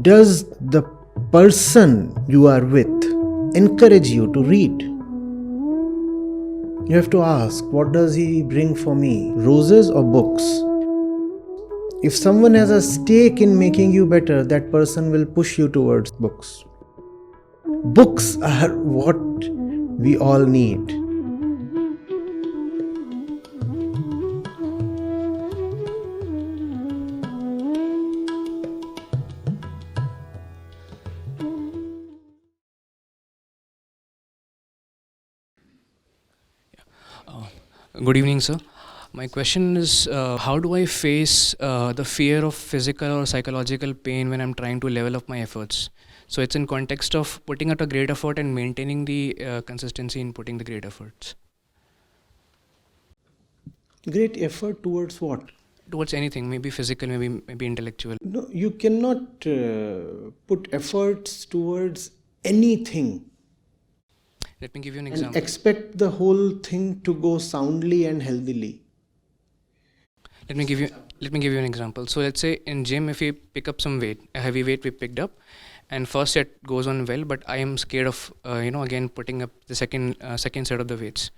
Does the person you are with encourage you to read? You have to ask, what does he bring for me? Roses or books? If someone has a stake in making you better, that person will push you towards books. Books are what we all need. Good evening, sir. My question is, how do I face the fear of physical or psychological pain when I'm trying to level up my efforts? So it's in context of putting out a great effort and maintaining the consistency in putting the great efforts. Great effort towards what? Towards anything, maybe physical, maybe intellectual. No, you cannot put efforts towards anything Let me give you an and example. expect the whole thing to go soundly and healthily. Let me give you an example. So let's say in gym, if we pick up some weight, a heavy weight we picked up, and first set goes on well, but I am scared of again putting up the second set of the weights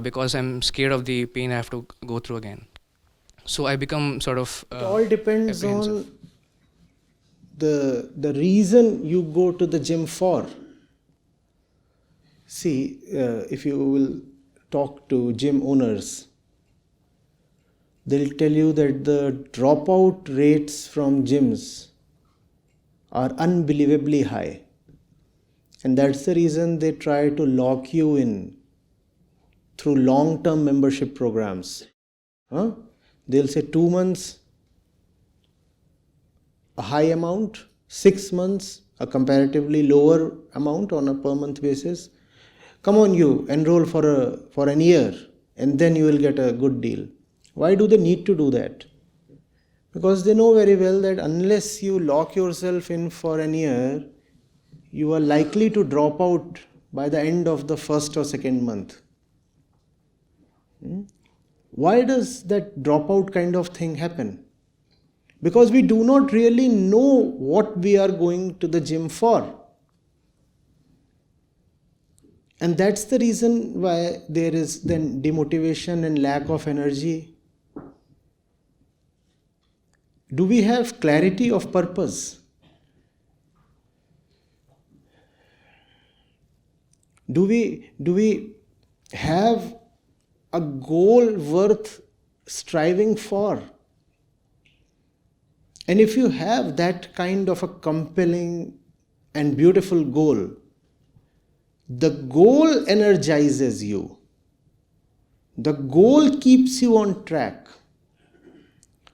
because I'm scared of the pain I have to go through again. So I become sort of It all depends apprehensive. on the reason you go to the gym for. See, if you will talk to gym owners, they'll tell you that the dropout rates from gyms are unbelievably high. And that's the reason they try to lock you in through long-term membership programs. They'll say 2 months, a high amount, 6 months, a comparatively lower amount on a per month basis. Come on, you enroll for an year and then you will get a good deal. Why do they need to do that? Because they know very well that unless you lock yourself in for an year, you are likely to drop out by the end of the first or second month. Why does that dropout kind of thing happen? Because we do not really know what we are going to the gym for. And that's the reason why there is then demotivation and lack of energy. Do we have clarity of purpose? Do we have a goal worth striving for? And if you have that kind of a compelling and beautiful goal, the goal energizes you. The goal keeps you on track.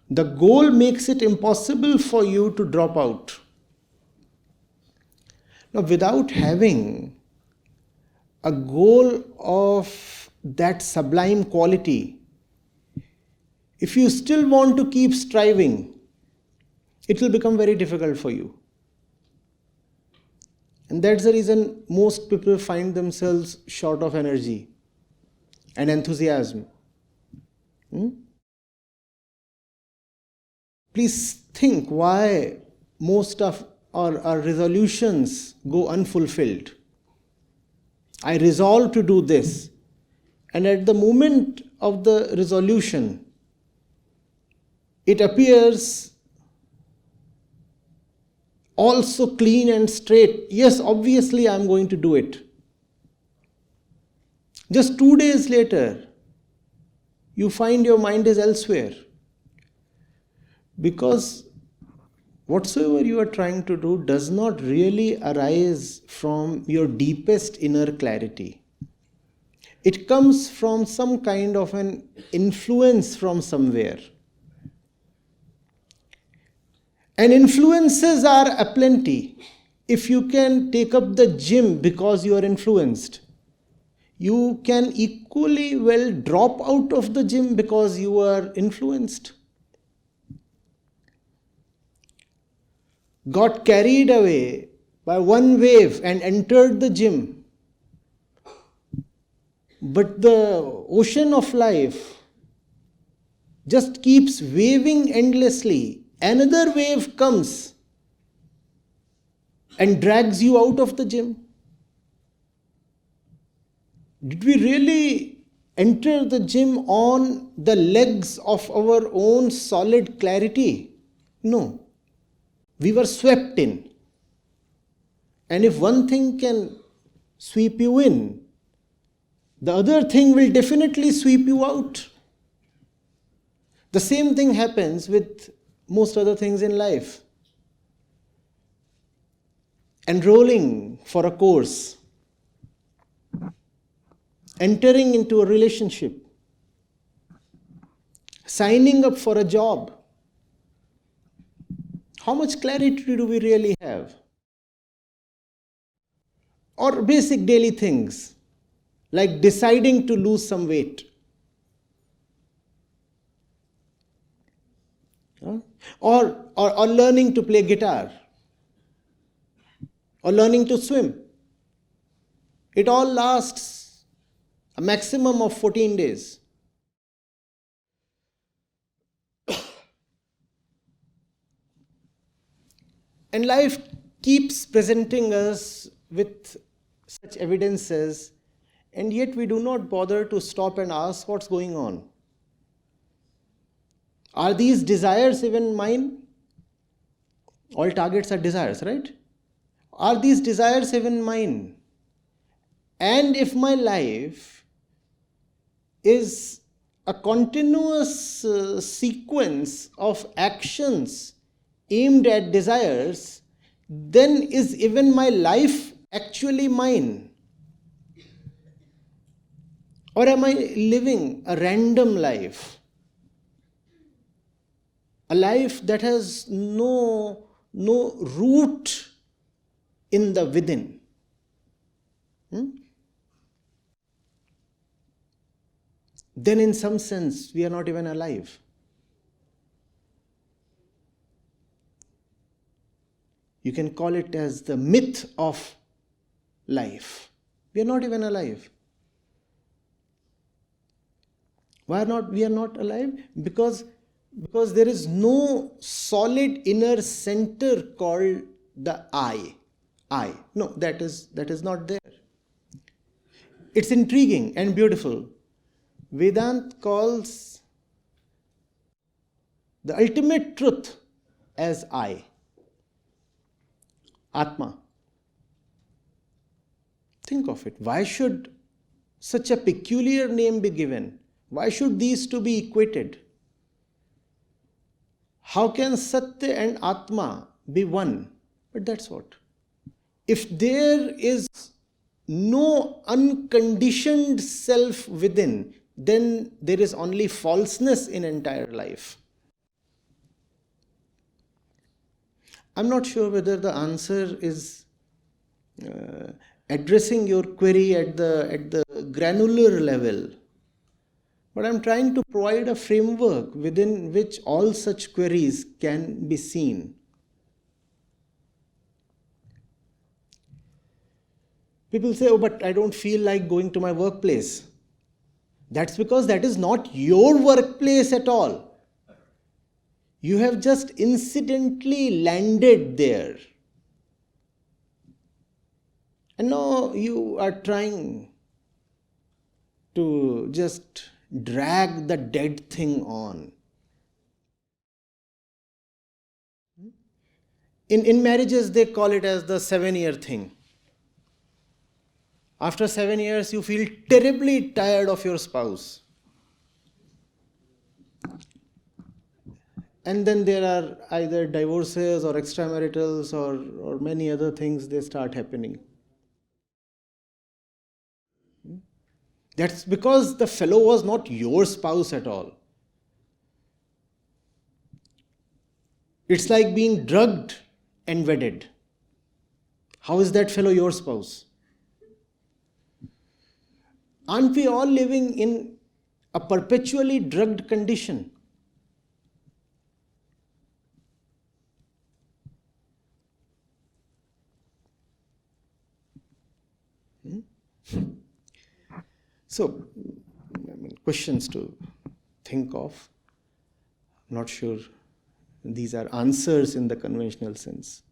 The goal makes it impossible for you to drop out. Now, without having a goal of that sublime quality, if you still want to keep striving, it will become very difficult for you. And that's the reason most people find themselves short of energy and enthusiasm. Please think why most of our resolutions go unfulfilled. I resolve to do this, and at the moment of the resolution, it appears also clean and straight. Yes, obviously I'm going to do it. Just 2 days later, you find your mind is elsewhere. Because whatsoever you are trying to do does not really arise from your deepest inner clarity. It comes from some kind of an influence from somewhere. And influences are aplenty. If you can take up the gym because you are influenced, you can equally well drop out of the gym because you are influenced. Got carried away by one wave and entered the gym. But the ocean of life just keeps waving endlessly. Another wave comes and drags you out of the gym? Did we really enter the gym on the legs of our own solid clarity? No. We were swept in. And if one thing can sweep you in, the other thing will definitely sweep you out. The same thing happens with most other things in life. Enrolling for a course, entering into a relationship, signing up for a job. How much clarity do we really have? Or basic daily things like deciding to lose some weight. Or learning to play guitar. Or learning to swim. It all lasts a maximum of 14 days. And life keeps presenting us with such evidences, and yet we do not bother to stop and ask what's going on. Are these desires even mine? All targets are desires, right? Are these desires even mine? And if my life is a continuous sequence of actions aimed at desires, then is even my life actually mine? Or am I living a random life? A life that has no root in the within. Then in some sense we are not even alive. You can call it as the myth of life. We are not even alive. Why not? We are not alive? Because there is no solid inner center called the I. No, that is not there. It's intriguing and beautiful. Vedanta calls the ultimate truth as I. Atma. Think of it. Why should such a peculiar name be given? Why should these two be equated? How can Satya and Atma be one? But that's what. If there is no unconditioned self within, then there is only falseness in entire life. I'm not sure whether the answer is addressing your query at the granular level, but I'm trying to provide a framework within which all such queries can be seen. People say, oh, but I don't feel like going to my workplace. That's because that is not your workplace at all. You have just incidentally landed there. And now you are trying to just drag the dead thing on. In marriages, they call it as the 7-year thing. After 7 years, you feel terribly tired of your spouse. And then there are either divorces or extramaritals or many other things, they start happening. That's because the fellow was not your spouse at all. It's like being drugged and wedded. How is that fellow your spouse? Aren't we all living in a perpetually drugged condition? So, questions to think of. I'm not sure these are answers in the conventional sense.